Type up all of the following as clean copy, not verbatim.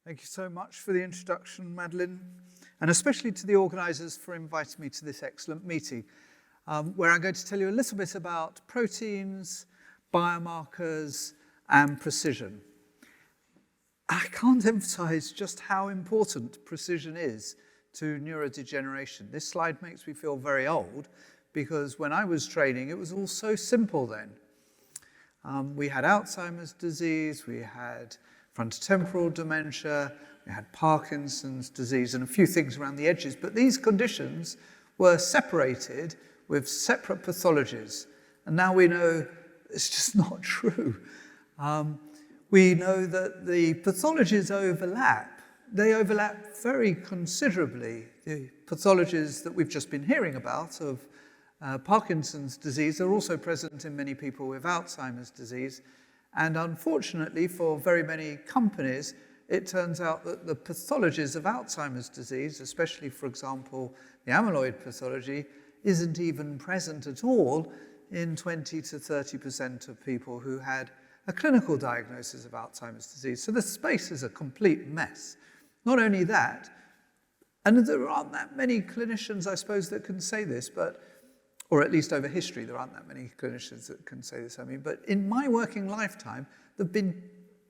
Thank you so much for the introduction, Madeline, and especially to the organisers for inviting me to this excellent meeting, where I'm going to tell you a little bit about proteins, biomarkers, and precision. I can't emphasise just how important precision is to neurodegeneration. This slide makes me feel very old, because when I was training, it was all so simple then. We had Alzheimer's disease, we had frontotemporal dementia, we had Parkinson's disease, and a few things around the edges. But these conditions were separated with separate pathologies. And now we know it's just not true. We know that the pathologies overlap. They overlap very considerably. The pathologies that we've just been hearing about of Parkinson's disease are also present in many people with Alzheimer's disease. And unfortunately, for very many companies, it turns out that the pathologies of Alzheimer's disease, especially, for example, the amyloid pathology, isn't even present at all in 20 to 30% of people who had a clinical diagnosis of Alzheimer's disease. So the space is a complete mess. Not only that, and there aren't that many clinicians, I suppose, that can say this, or at least over history, there aren't that many clinicians that can say this, but in my working lifetime, there have been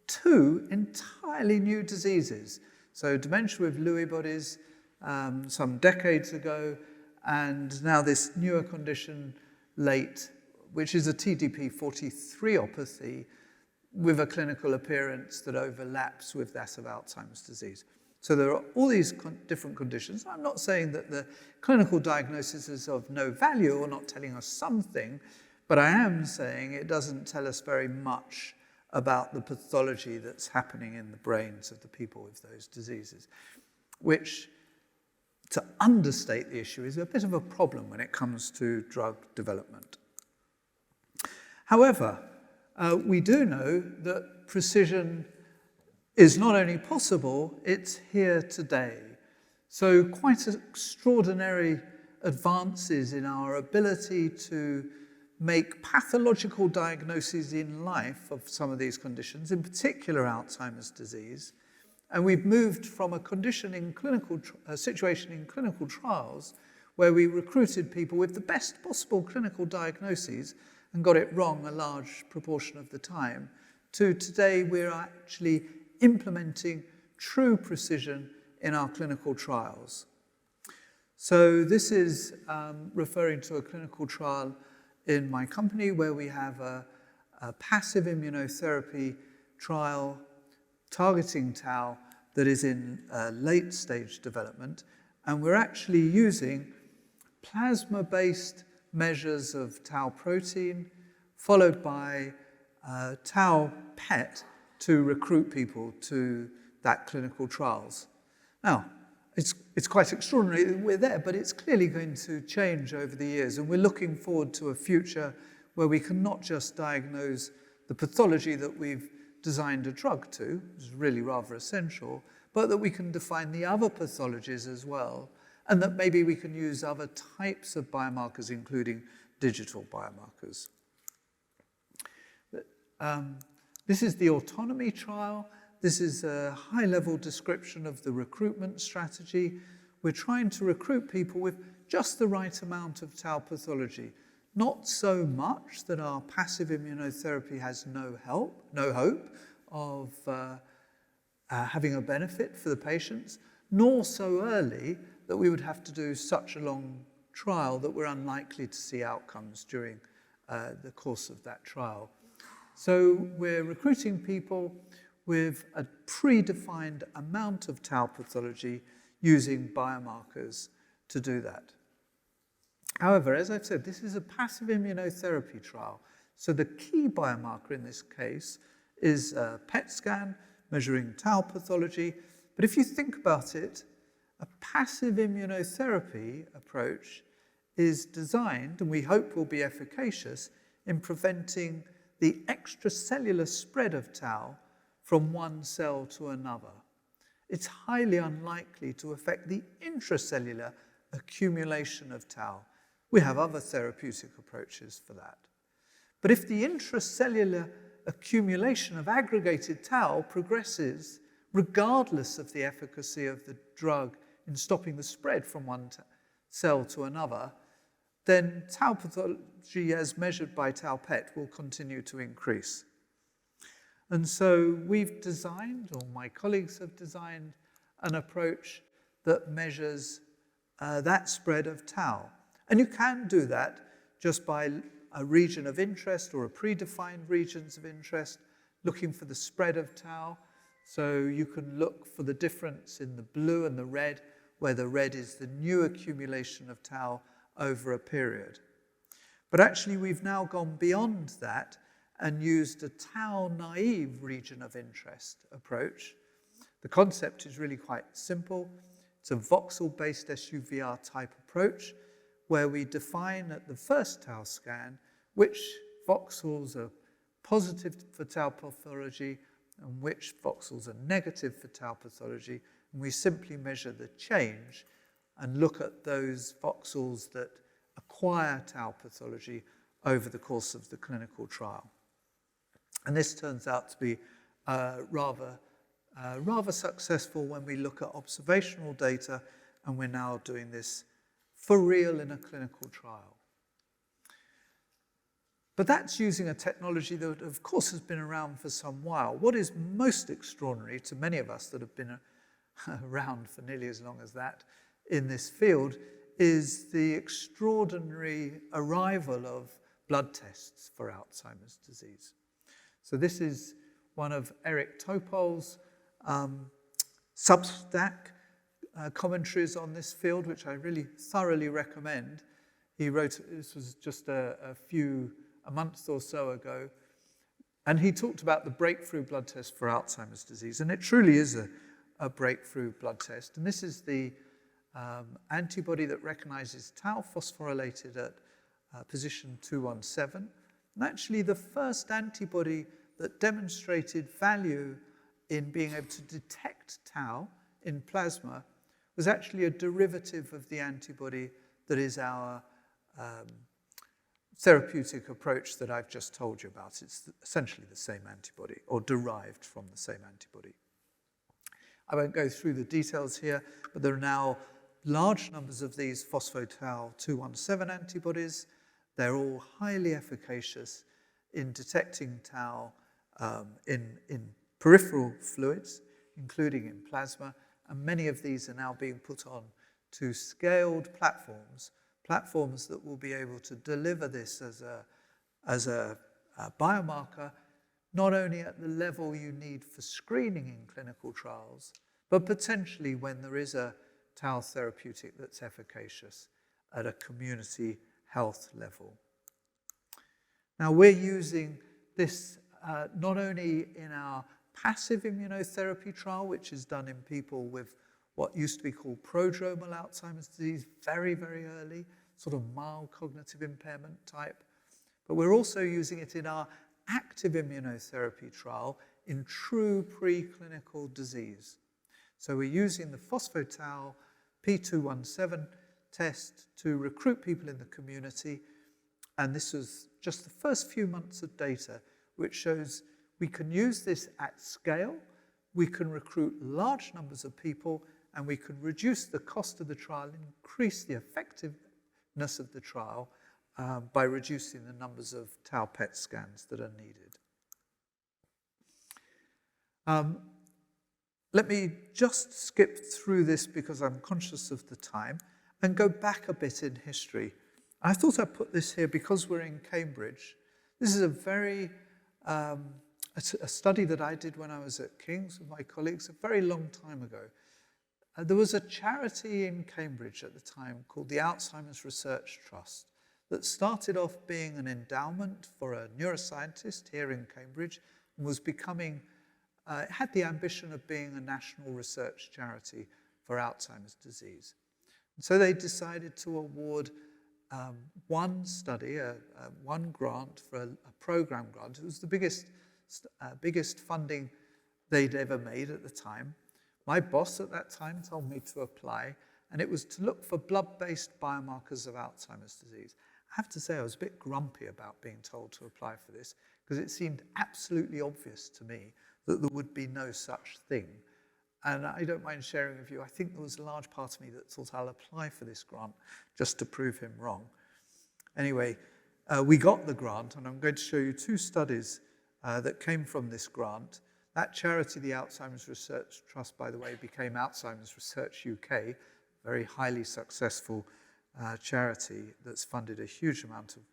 two entirely new diseases. So dementia with Lewy bodies some decades ago, and now this newer condition late, which is a TDP-43opathy with a clinical appearance that overlaps with that of Alzheimer's disease. So there are all these different conditions. I'm not saying that the clinical diagnosis is of no value or not telling us something, but I am saying it doesn't tell us very much about the pathology that's happening in the brains of the people with those diseases, which, to understate the issue, is a bit of a problem when it comes to drug development. However, we do know that precision is not only possible, it's here today. So quite extraordinary advances in our ability to make pathological diagnoses in life of some of these conditions, in particular Alzheimer's disease. And we've moved from a situation in clinical trials where we recruited people with the best possible clinical diagnoses and got it wrong a large proportion of the time, to today we're actually implementing true precision in our clinical trials. So this is referring to a clinical trial in my company where we have a passive immunotherapy trial targeting tau that is in late stage development, and we're actually using plasma-based measures of tau protein followed by tau PET to recruit people to that clinical trials. Now, it's quite extraordinary that we're there, but it's clearly going to change over the years, and we're looking forward to a future where we can not just diagnose the pathology that we've designed a drug to, which is really rather essential, but that we can define the other pathologies as well, and that maybe we can use other types of biomarkers, including digital biomarkers. This is the autonomy trial. This is a high-level description of the recruitment strategy. We're trying to recruit people with just the right amount of tau pathology, not so much that our passive immunotherapy has no hope of having a benefit for the patients, nor so early that we would have to do such a long trial that we're unlikely to see outcomes during the course of that trial. So we're recruiting people with a predefined amount of tau pathology using biomarkers to do that. However, as I've said, this is a passive immunotherapy trial. So the key biomarker in this case is a PET scan measuring tau pathology. But if you think about it, a passive immunotherapy approach is designed, and we hope will be efficacious, in preventing the extracellular spread of tau from one cell to another. It's highly unlikely to affect the intracellular accumulation of tau. We have other therapeutic approaches for that. But if the intracellular accumulation of aggregated tau progresses regardless of the efficacy of the drug in stopping the spread from one cell to another, then tau pathology as measured by tau PET will continue to increase. And so we've designed, or my colleagues have designed, an approach that measures that spread of tau. And you can do that just by a region of interest or a predefined regions of interest, looking for the spread of tau. So you can look for the difference in the blue and the red, where the red is the new accumulation of tau over a period. But actually, we've now gone beyond that and used a tau-naive region of interest approach. The concept is really quite simple. It's a voxel-based SUVR type approach, where we define at the first tau scan which voxels are positive for tau pathology and which voxels are negative for tau pathology. And we simply measure the change and look at those voxels that acquire tau pathology over the course of the clinical trial. And this turns out to be rather successful when we look at observational data, and we're now doing this for real in a clinical trial. But that's using a technology that, of course, has been around for some while. What is most extraordinary to many of us that have been around for nearly as long as that in this field is the extraordinary arrival of blood tests for Alzheimer's disease. So this is one of Eric Topol's Substack commentaries on this field, which I really thoroughly recommend. He wrote, this was just a month or so ago, and he talked about the breakthrough blood test for Alzheimer's disease, and it truly is a breakthrough blood test. And this is the antibody that recognizes tau phosphorylated at position 217. And actually the first antibody that demonstrated value in being able to detect tau in plasma was actually a derivative of the antibody that is our therapeutic approach that I've just told you about. It's essentially the same antibody, or derived from the same antibody. I won't go through the details here, but there are now large numbers of these phosphotau 217 antibodies. They're all highly efficacious in detecting tau in peripheral fluids, including in plasma, and many of these are now being put on to scaled platforms that will be able to deliver this as a biomarker, not only at the level you need for screening in clinical trials, but potentially when there is a tau therapeutic that's efficacious at a community health level. Now, we're using this not only in our passive immunotherapy trial, which is done in people with what used to be called prodromal Alzheimer's disease, very, very early, sort of mild cognitive impairment type, but we're also using it in our active immunotherapy trial in true preclinical disease. So we're using the phosphotau P217 test to recruit people in the community, and this was just the first few months of data, which shows we can use this at scale, we can recruit large numbers of people, and we can reduce the cost of the trial and increase the effectiveness of the trial by reducing the numbers of tau PET scans that are needed. Let me just skip through this because I'm conscious of the time and go back a bit in history. I thought I'd put this here because we're in Cambridge. This is a very, a study that I did when I was at King's with my colleagues a very long time ago. There was a charity in Cambridge at the time called the Alzheimer's Research Trust that started off being an endowment for a neuroscientist here in Cambridge and was becoming, it had the ambition of being a national research charity for Alzheimer's disease. And so they decided to award one study, one grant for a program grant. It was the biggest funding they'd ever made at the time. My boss at that time told me to apply, and it was to look for blood-based biomarkers of Alzheimer's disease. I have to say I was a bit grumpy about being told to apply for this because it seemed absolutely obvious to me that there would be no such thing and I don't mind sharing with you, I think there was a large part of me that thought I'll apply for this grant just to prove him wrong. Anyway, we got the grant, and I'm going to show you 2 studies that came from this grant. That charity, the Alzheimer's Research Trust, by the way, became Alzheimer's Research UK, very highly successful charity that's funded a huge amount of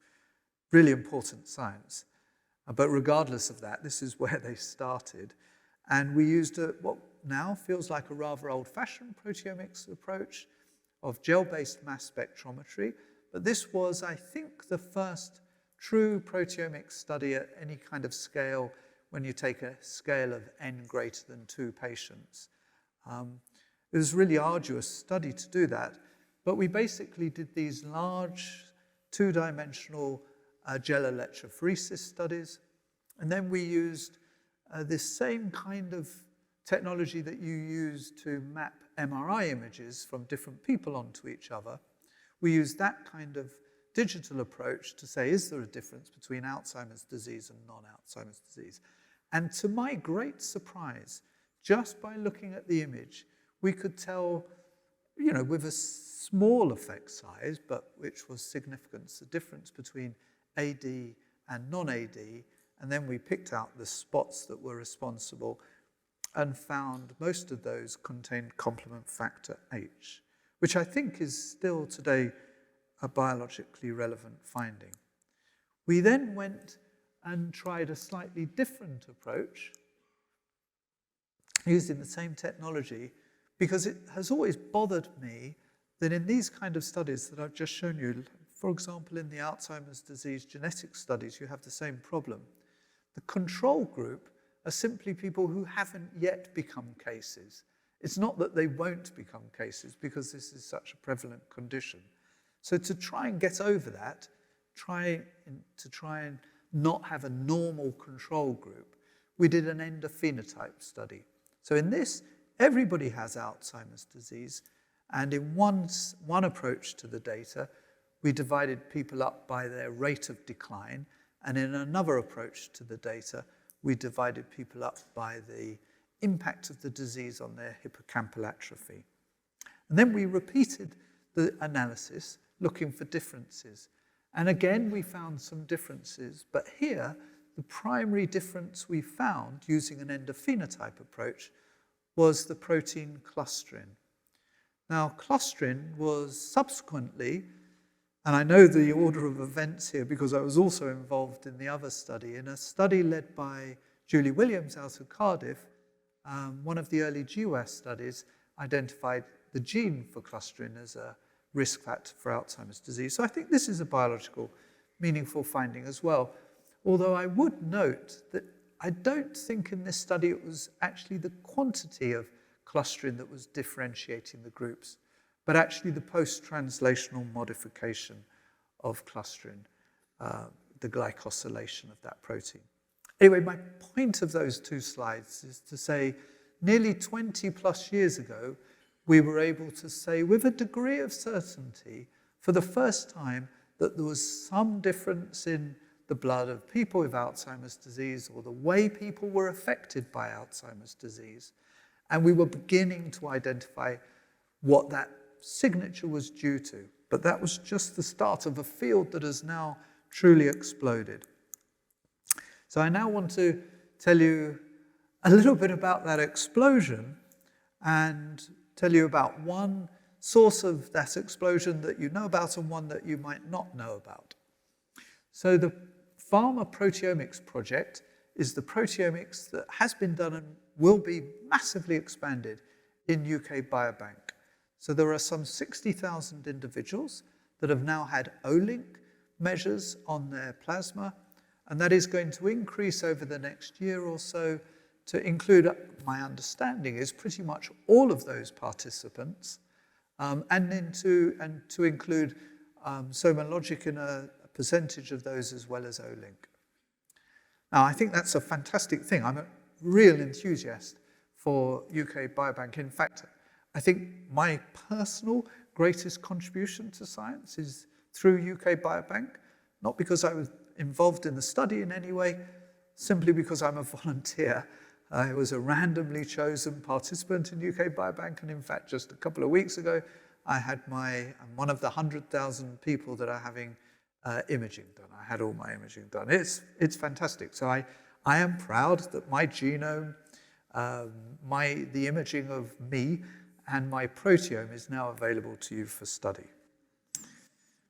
really important science. But regardless of that, this is where they started. And we used what now feels like a rather old-fashioned proteomics approach of gel-based mass spectrometry. But this was, I think, the first true proteomics study at any kind of scale when you take a scale of n greater than 2 patients. It was a really arduous study to do that, but we basically did these large 2-dimensional gel electrophoresis studies, and then we used this same kind of technology that you use to map MRI images from different people onto each other. We used that kind of digital approach to say, is there a difference between Alzheimer's disease and non-Alzheimer's disease? And to my great surprise, just by looking at the image, we could tell, with a small effect size, but which was significant, the difference between AD and non-AD, and then we picked out the spots that were responsible and found most of those contained complement factor H, which I think is still today a biologically relevant finding. We then went and tried a slightly different approach using the same technology, because it has always bothered me that in these kind of studies that I've just shown you, for example, in the Alzheimer's disease genetic studies, you have the same problem. The control group are simply people who haven't yet become cases. It's not that they won't become cases, because this is such a prevalent condition. So to try and get over that, try and not have a normal control group, we did an endophenotype study. So in this, everybody has Alzheimer's disease, and in one approach to the data, we divided people up by their rate of decline, and in another approach to the data, we divided people up by the impact of the disease on their hippocampal atrophy. And then we repeated the analysis, looking for differences. And again, we found some differences, but here, the primary difference we found using an endophenotype approach was the protein clusterin. Now, clusterin was subsequently, and I know the order of events here because I was also involved in the other study, in a study led by Julie Williams out of Cardiff. One of the early GWAS studies identified the gene for clusterin as a risk factor for Alzheimer's disease. So I think this is a biological, meaningful finding as well. Although I would note that I don't think in this study it was actually the quantity of clusterin that was differentiating the groups, but actually the post-translational modification of clusterin, the glycosylation of that protein. Anyway, my point of those 2 slides is to say nearly 20 plus years ago, we were able to say with a degree of certainty for the first time that there was some difference in the blood of people with Alzheimer's disease or the way people were affected by Alzheimer's disease. And we were beginning to identify what that signature was due to. But that was just the start of a field that has now truly exploded. So I now want to tell you a little bit about that explosion and tell you about one source of that explosion that you know about and one that you might not know about. So the Pharma Proteomics project is the proteomics that has been done and will be massively expanded in UK Biobank. So there are some 60,000 individuals that have now had Olink measures on their plasma, and that is going to increase over the next year or so to include, my understanding is, pretty much all of those participants, and to include SomaLogic in a percentage of those as well as Olink. Now, I think that's a fantastic thing. I'm a real enthusiast for UK Biobank. In fact, I think my personal greatest contribution to science is through UK Biobank, not because I was involved in the study in any way, simply because I'm a volunteer I was a randomly chosen participant in UK Biobank, and in fact, just a couple of weeks ago, I'm one of the 100,000 people that are having imaging done. I had all my imaging done. It's fantastic. So I am proud that my genome, the imaging of me and my proteome is now available to you for study.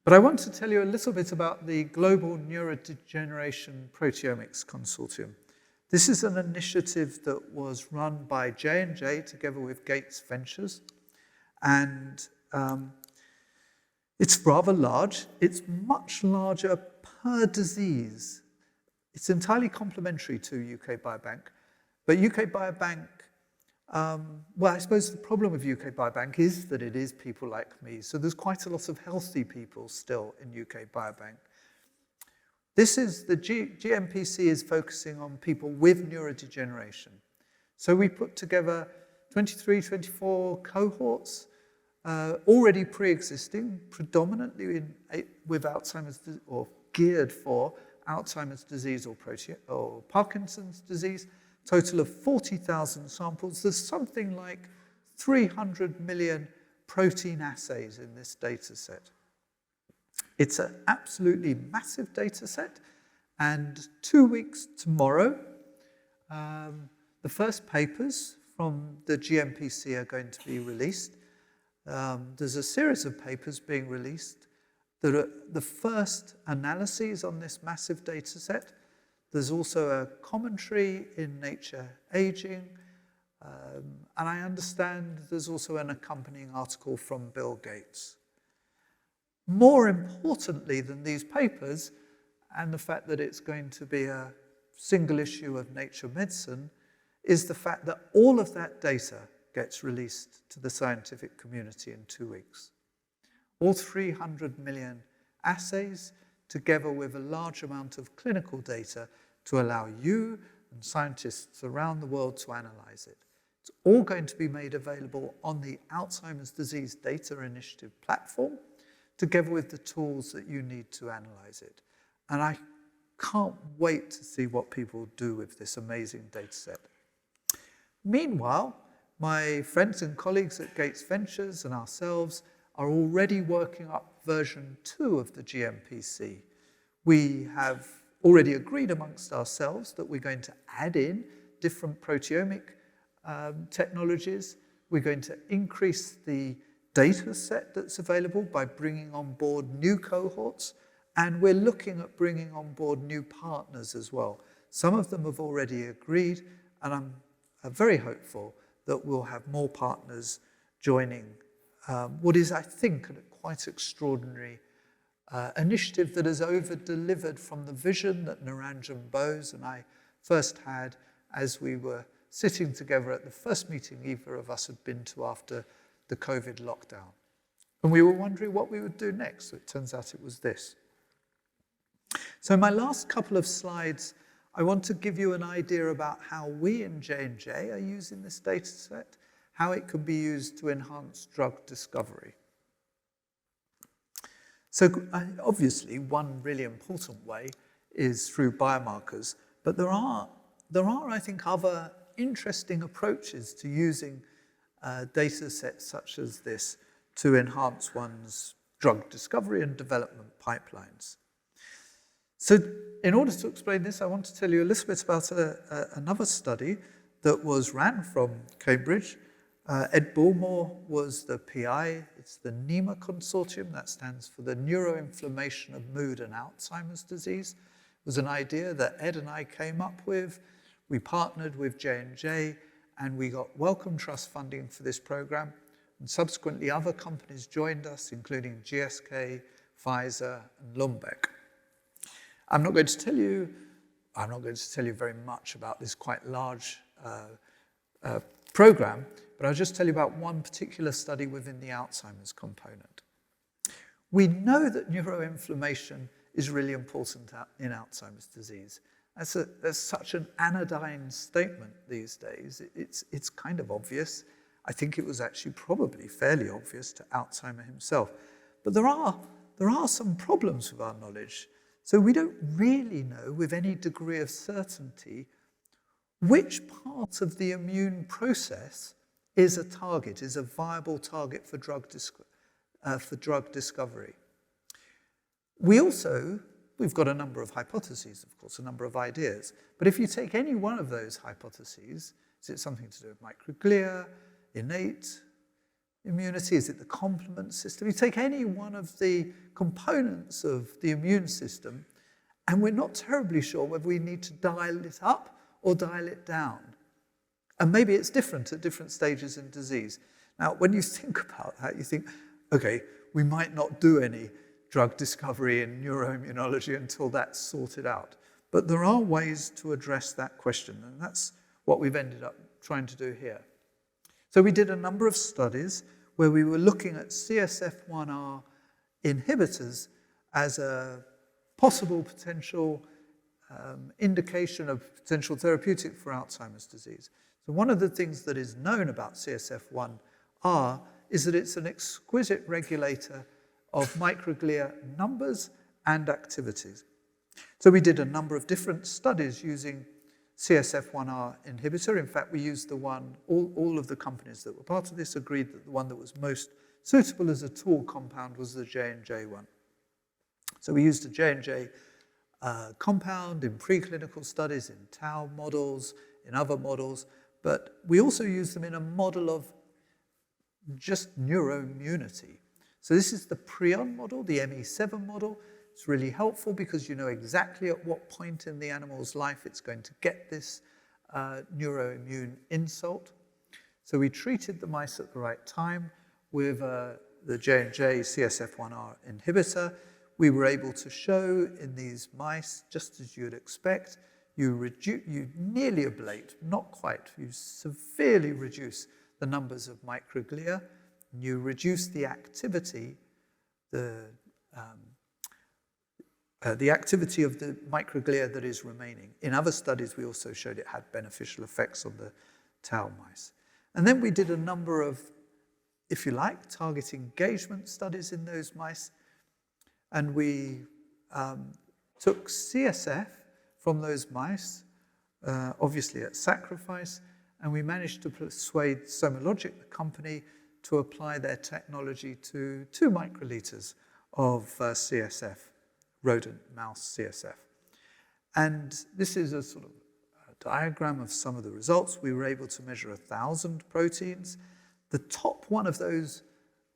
But I want to tell you a little bit about the Global Neurodegeneration Proteomics Consortium. This is an initiative that was run by J&J together with Gates Ventures, and it's rather large. It's much larger per disease. It's entirely complementary to UK Biobank, but UK Biobank, well, I suppose the problem with UK Biobank is that it is people like me, so there's quite a lot of healthy people still in UK Biobank. This is, the GMPC is focusing on people with neurodegeneration. So we put together 23, 24 cohorts, already pre-existing, predominantly with Alzheimer's, or geared for Alzheimer's disease or Parkinson's disease, total of 40,000 samples. There's something like 300 million protein assays in this data set. It's an absolutely massive data set, and 2 weeks tomorrow, the first papers from the GMPC are going to be released. There's a series of papers being released that are the first analyses on this massive data set. There's also a commentary in Nature Aging, and I understand there's also an accompanying article from Bill Gates. More importantly than these papers, and the fact that it's going to be a single issue of Nature Medicine, is the fact that all of that data gets released to the scientific community in 2 weeks. All 300 million assays, together with a large amount of clinical data to allow you and scientists around the world to analyze it. It's all going to be made available on the Alzheimer's Disease Data Initiative platform, together with the tools that you need to analyze it. And I can't wait to see what people do with this amazing data set. Meanwhile, my friends and colleagues at Gates Ventures and ourselves are already working up version 2 of the GMPC. We have already agreed amongst ourselves that we're going to add in different proteomic technologies. We're going to increase the data set that's available by bringing on board new cohorts, and we're looking at bringing on board new partners as well. Some of them have already agreed, and I'm very hopeful that we'll have more partners joining what is, I think, a quite extraordinary initiative that has over-delivered from the vision that Niranjan Bose and I first had as we were sitting together at the first meeting either of us had been to after the COVID lockdown. And we were wondering what we would do next. So it turns out it was this. So my last couple of slides, I want to give you an idea about how we in J&J are using this data set, how it can be used to enhance drug discovery. So obviously, one really important way is through biomarkers, but there are, I think, other interesting approaches to using data sets such as this to enhance one's drug discovery and development pipelines. So in order to explain this, I want to tell you a little bit about another study that was ran from Cambridge. Ed Bullmore was the PI. It's the NEMA Consortium. That stands for the Neuroinflammation of Mood and Alzheimer's Disease. It was an idea that Ed and I came up with. We partnered with J&J, and we got Wellcome Trust funding for this program. And subsequently, other companies joined us, including GSK, Pfizer, and Lundbeck. I'm not going to tell you very much about this quite large program, but I'll just tell you about one particular study within the Alzheimer's component. We know that neuroinflammation is really important in Alzheimer's disease. That's such an anodyne statement these days. It's kind of obvious. I think it was actually probably fairly obvious to Alzheimer himself. But there are some problems with our knowledge. So we don't really know with any degree of certainty which part of the immune process is a target, is a viable target for drug discovery. We've got a number of hypotheses, of course, a number of ideas. But if you take any one of those hypotheses, is it something to do with microglia, innate immunity? Is it the complement system? You take any one of the components of the immune system, and we're not terribly sure whether we need to dial it up or dial it down. And maybe it's different at different stages in disease. Now, when you think about that, you think, okay, we might not do any drug discovery in neuroimmunology until that's sorted out. But there are ways to address that question, and that's what we've ended up trying to do here. So we did a number of studies where we were looking at CSF1R inhibitors as a possible potential indication of potential therapeutic for Alzheimer's disease. So one of the things that is known about CSF1R is that it's an exquisite regulator of microglia numbers and activities. So we did a number of different studies using CSF1R inhibitor. In fact, we used the one, all of the companies that were part of this agreed that the one that was most suitable as a tool compound was the J&J one. So we used a J&J compound in preclinical studies, in tau models, in other models, but we also used them in a model of just neuroimmunity. So this is the prion model, the ME7 model. It's really helpful because you know exactly at what point in the animal's life it's going to get this neuroimmune insult. So we treated the mice at the right time with the J&J CSF1R inhibitor. We were able to show in these mice, just as you'd expect, you nearly ablate, not quite, you severely reduce the numbers of microglia. You reduce the activity, the activity of the microglia that is remaining. In other studies, we also showed it had beneficial effects on the tau mice. And then we did a number of, if you like, target engagement studies in those mice. And we took CSF from those mice, obviously at sacrifice, and we managed to persuade SomaLogic, the company, to apply their technology to 2 microliters of CSF, rodent mouse CSF. And this is a sort of a diagram of some of the results. We were able to measure 1,000 proteins. The top one of those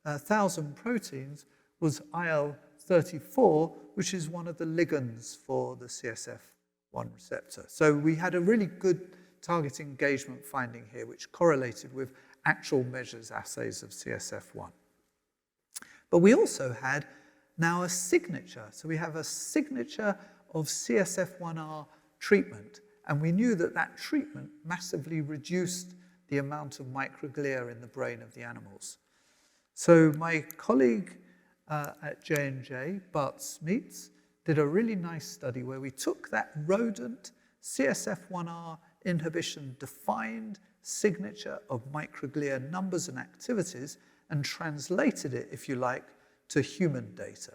1,000 proteins was IL-34, which is one of the ligands for the CSF1 receptor. So we had a really good target engagement finding here, which correlated with actual measures, assays of CSF1. But we also had now a signature. So we have a signature of CSF1R treatment. And we knew that that treatment massively reduced the amount of microglia in the brain of the animals. So my colleague at J&J, Bart Smeets, did a really nice study where we took that rodent CSF1R inhibition defined signature of microglia numbers and activities and translated it, if you like, to human data.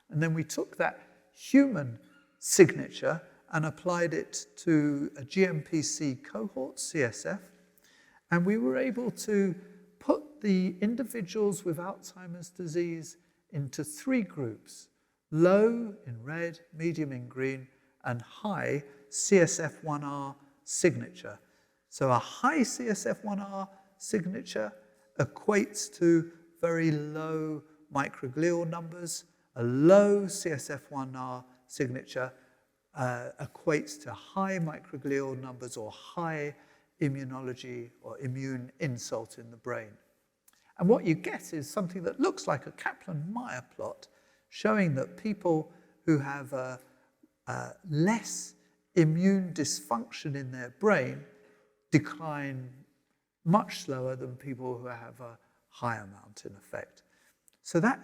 And then we took that human signature and applied it to a GMPC cohort, CSF, and we were able to put the individuals with Alzheimer's disease into 3 groups: low in red, medium in green, and high CSF1R signature. So a high CSF1R signature equates to very low microglial numbers. A low CSF1R signature equates to high microglial numbers or high immunology or immune insult in the brain. And what you get is something that looks like a Kaplan-Meier plot, showing that people who have less immune dysfunction in their brain decline much slower than people who have a high amount in effect. So that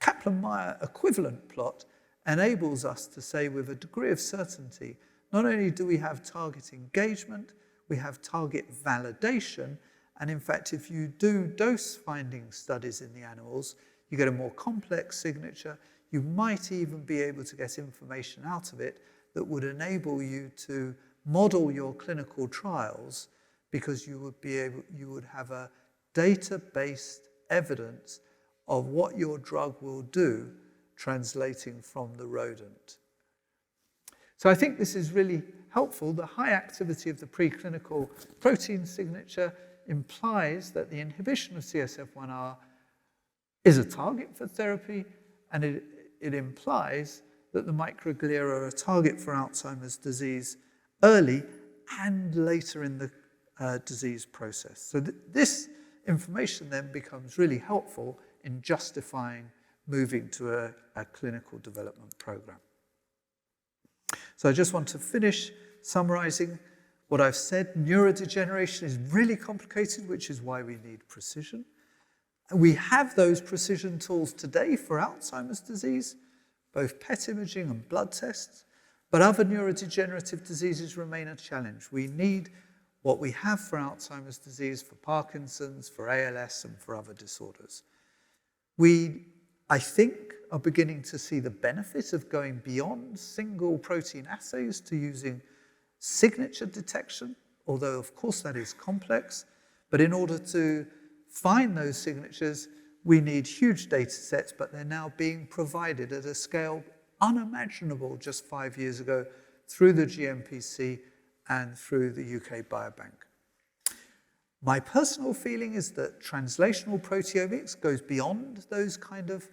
Kaplan-Meier equivalent plot enables us to say with a degree of certainty, not only do we have target engagement, we have target validation, and in fact, if you do dose-finding studies in the animals, you get a more complex signature. You might even be able to get information out of it that would enable you to model your clinical trials, because you would have a data-based evidence of what your drug will do translating from the rodent. So I think this is really helpful. The high activity of the preclinical protein signature implies that the inhibition of CSF1R is a target for therapy, and it implies that the microglia are a target for Alzheimer's disease early and later in the disease process. So this information then becomes really helpful in justifying moving to a clinical development program. So I just want to finish summarizing what I've said. Neurodegeneration is really complicated, which is why we need precision. We have those precision tools today for Alzheimer's disease, both PET imaging and blood tests, but other neurodegenerative diseases remain a challenge. We need what we have for Alzheimer's disease, for Parkinson's, for ALS, and for other disorders. We, I think, are beginning to see the benefit of going beyond single protein assays to using signature detection, although of course that is complex. But in order to find those signatures, we need huge data sets, but they're now being provided at a scale unimaginable just 5 years ago through the GMPC and through the UK Biobank. My personal feeling is that translational proteomics goes beyond those kind of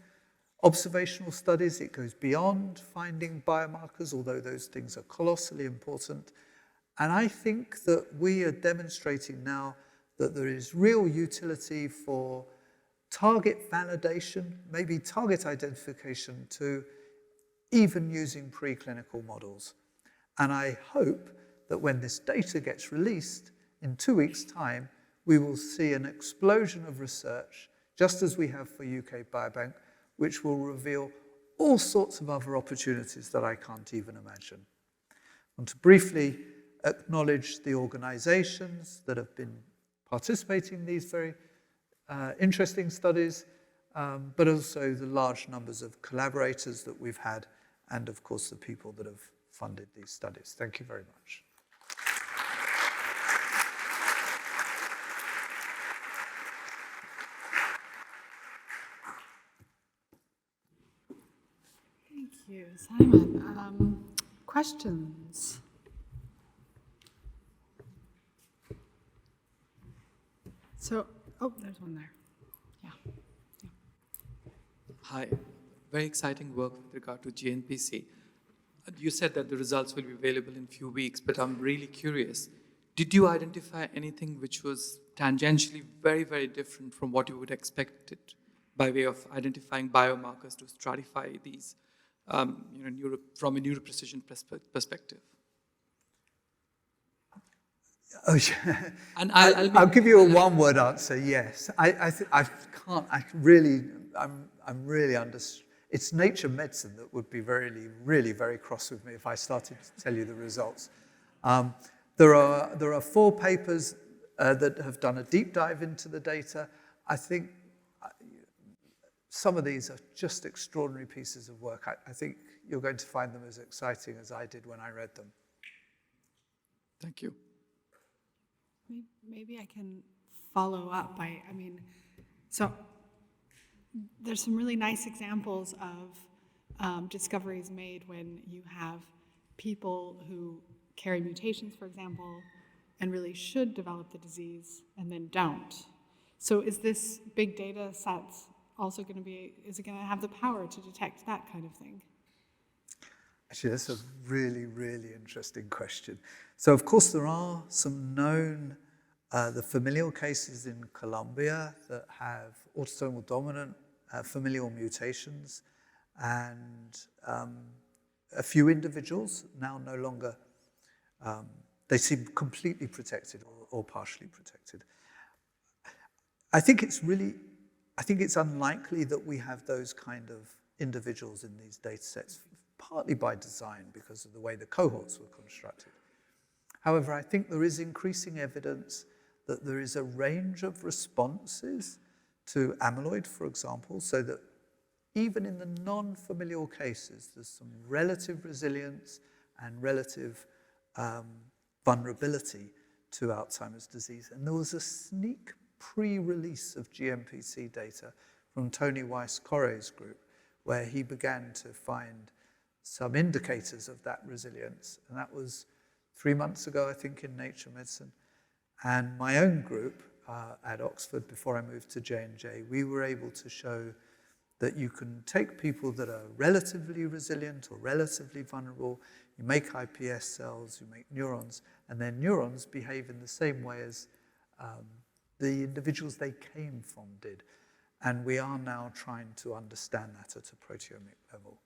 observational studies. It goes beyond finding biomarkers, although those things are colossally important. And I think that we are demonstrating now that there is real utility for target validation, maybe target identification, to even using preclinical models. And I hope that when this data gets released in 2 weeks' time, we will see an explosion of research, just as we have for UK Biobank, which will reveal all sorts of other opportunities that I can't even imagine. I want to briefly acknowledge the organizations that have been participating in these very interesting studies, but also the large numbers of collaborators that we've had, and of course the people that have funded these studies. Thank you very much. Thank you, Simon. Questions? So, oh, there's one there. Yeah. Hi. Very exciting work with regard to GNPC. You said that the results will be available in a few weeks, but I'm really curious. Did you identify anything which was tangentially very, very different from what you would expect it by way of identifying biomarkers to stratify these from a neuroprecision perspective? Oh, yeah. And I'll give you a one-word answer. Yes, it's Nature Medicine that would be really very cross with me if I started to tell you the results. There are 4 papers that have done a deep dive into the data. I think some of these are just extraordinary pieces of work. I think you're going to find them as exciting as I did when I read them. Thank you. Maybe I can follow up so there's some really nice examples of discoveries made when you have people who carry mutations, for example, and really should develop the disease and then don't. So is this big data sets also going to be, is it going to have the power to detect that kind of thing? Actually, that's a really interesting question. So, of course, there are some known, the familial cases in Colombia that have autosomal dominant familial mutations, and a few individuals now no longer, they seem completely protected or partially protected. I think it's unlikely that we have those kind of individuals in these data sets, partly by design because of the way the cohorts were constructed. However, I think there is increasing evidence that there is a range of responses to amyloid, for example, so that even in the non-familial cases, there's some relative resilience and relative vulnerability to Alzheimer's disease. And there was a sneak pre-release of GMPC data from Tony Weiss-Corre's group, where he began to find some indicators of that resilience. And that was 3 months ago, I think, in Nature Medicine. And my own group at Oxford, before I moved to J&J, we were able to show that you can take people that are relatively resilient or relatively vulnerable, you make iPS cells, you make neurons, and their neurons behave in the same way as the individuals they came from did. And we are now trying to understand that at a proteomic level.